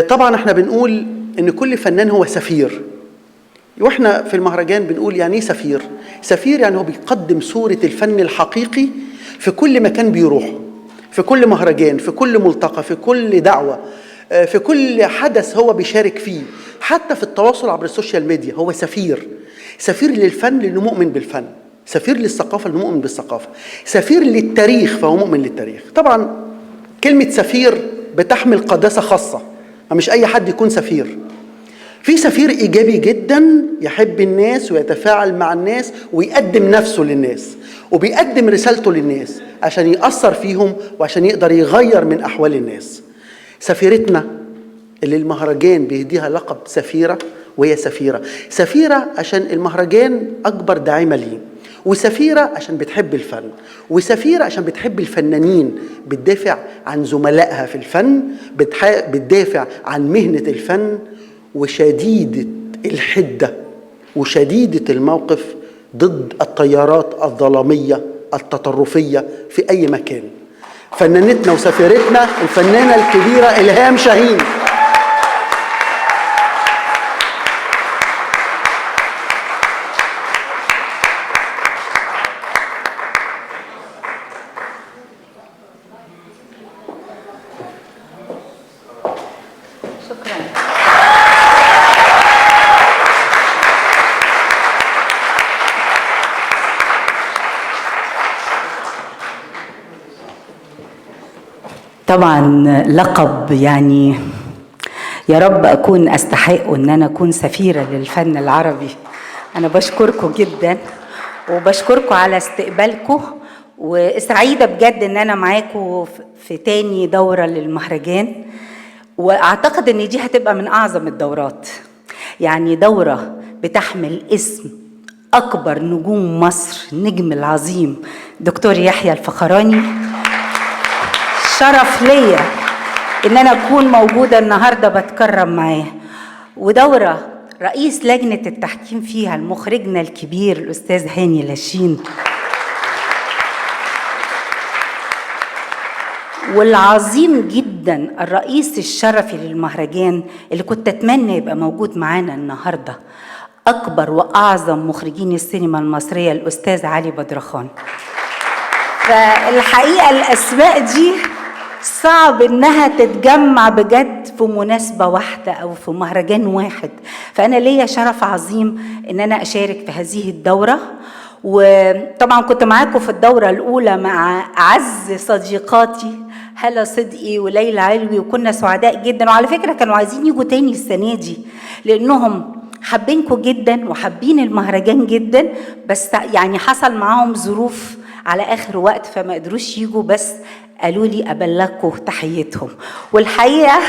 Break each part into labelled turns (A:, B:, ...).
A: طبعا احنا بنقول ان كل فنان هو سفير، واحنا في المهرجان بنقول يعني ايه سفير؟ سفير يعني هو بيقدم صورة الفن الحقيقي في كل مكان بيروحه، في كل مهرجان، في كل ملتقى، في كل دعوة، في كل حدث هو بيشارك فيه، حتى في التواصل عبر السوشيال ميديا هو سفير. سفير للفن لأنه مؤمن بالفن، سفير للثقافة لأنه مؤمن بالثقافة، سفير للتاريخ فهو مؤمن للتاريخ. طبعا كلمة سفير بتحمل قداسة خاصة، مش أي حد يكون سفير. في سفير إيجابي جدا يحب الناس ويتفاعل مع الناس ويقدم نفسه للناس وبيقدم رسالته للناس عشان يأثر فيهم وعشان يقدر يغير من أحوال الناس. سفيرتنا اللي المهرجان بيديها لقب سفيرة، وهي سفيرة عشان المهرجان أكبر داعمة ليه، وسفيرة عشان بتحب الفن، وسفيرة عشان بتحب الفنانين، بتدافع عن زملائها في الفن، بتدافع عن مهنة الفن، وشديدة الحدة وشديدة الموقف ضد التيارات الظلامية التطرفية في أي مكان. فنانتنا وسفيرتنا الفنانة الكبيرة إلهام شاهين.
B: طبعا لقب يعني يا رب أكون أستحق أن أنا أكون سفيرة للفن العربي. أنا بشكركم جدا وبشكركم على استقبالكم، وسعيدة بجد أن أنا معاكم في تاني دورة للمهرجان، وأعتقد أن دي هتبقى من أعظم الدورات. يعني دورة بتحمل اسم أكبر نجوم مصر، النجم العظيم دكتور يحيى الفخراني. شرف ليا ان انا اكون موجوده النهارده بتكرم معاه، ودوره رئيس لجنه التحكيم فيها المخرجنا الكبير الاستاذ هاني لاشين، والعظيم جدا الرئيس الشرفي للمهرجان اللي كنت اتمنى يبقى موجود معانا النهارده، اكبر واعظم مخرجين السينما المصريه الاستاذ علي بدرخان. فالحقيقه الاسماء دي صعب انها تتجمع بجد في مناسبة واحدة او في مهرجان واحد، فانا ليا شرف عظيم ان انا اشارك في هذه الدورة. وطبعا كنت معاكم في الدورة الاولى مع اعز صديقاتي هلا صدقي وليلى علوي، وكنا سعداء جدا، وعلى فكرة كانوا عايزين يجوا تاني السنة دي لانهم حابينكم جدا وحابين المهرجان جدا، بس يعني حصل معاهم ظروف على اخر وقت فما قدروش يجوا، بس قالوا لي ابلغكم تحيتهم. والحقيقه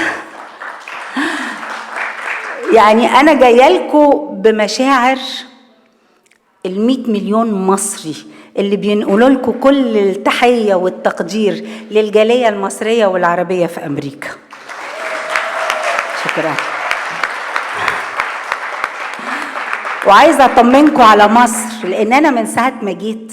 B: يعني انا جايه لكم بمشاعر ال100 مليون مصري اللي بينقلوا لكم كل التحيه والتقدير للجاليه المصريه والعربيه في امريكا. شكرا. وعايزه اطمنكم على مصر، لان انا من ساعه ما جيت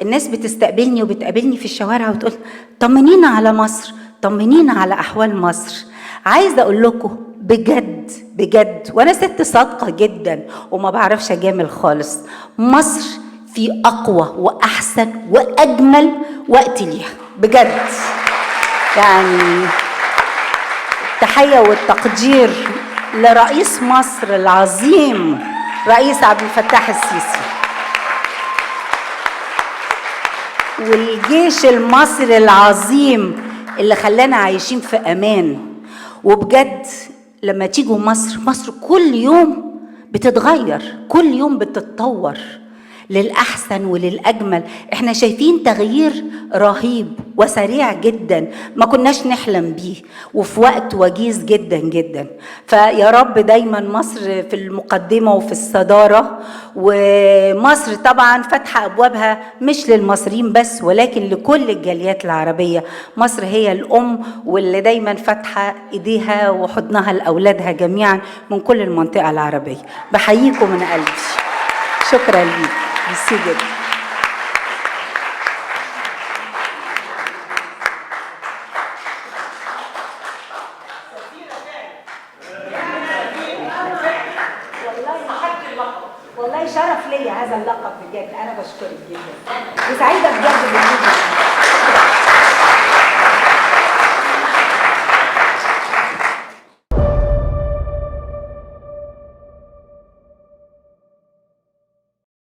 B: الناس بتستقبلني وبتقابلني في الشوارع وتقول طمنينا على مصر، طمنينا على أحوال مصر. عايزة أقول لكم بجد بجد، وأنا ست صادقة جدا وما بعرفش أجامل خالص، مصر في أقوى وأحسن وأجمل وقت ليها بجد. يعني التحية والتقدير لرئيس مصر العظيم رئيس عبد الفتاح السيسي، والجيش المصري العظيم اللي خلانا عايشين في امان. وبجد لما تيجوا مصر، مصر كل يوم بتتغير، كل يوم بتتطور للأحسن وللأجمل. احنا شايفين تغيير رهيب وسريع جدا ما كناش نحلم بيه، وفي وقت وجيز جدا جدا. فيا رب دايما مصر في المقدمة وفي الصدارة، ومصر طبعا فاتحة أبوابها مش للمصريين بس ولكن لكل الجاليات العربية. مصر هي الأم واللي دايما فاتحة إيديها وحضنها لأولادها جميعا من كل المنطقة العربية. بحييكم من قلبي. شكرا ليك. ميرسي جدا. والله شرف ليا هذا اللقب بجد، انا بشكرك جدا وسعيده بجد بوجودك.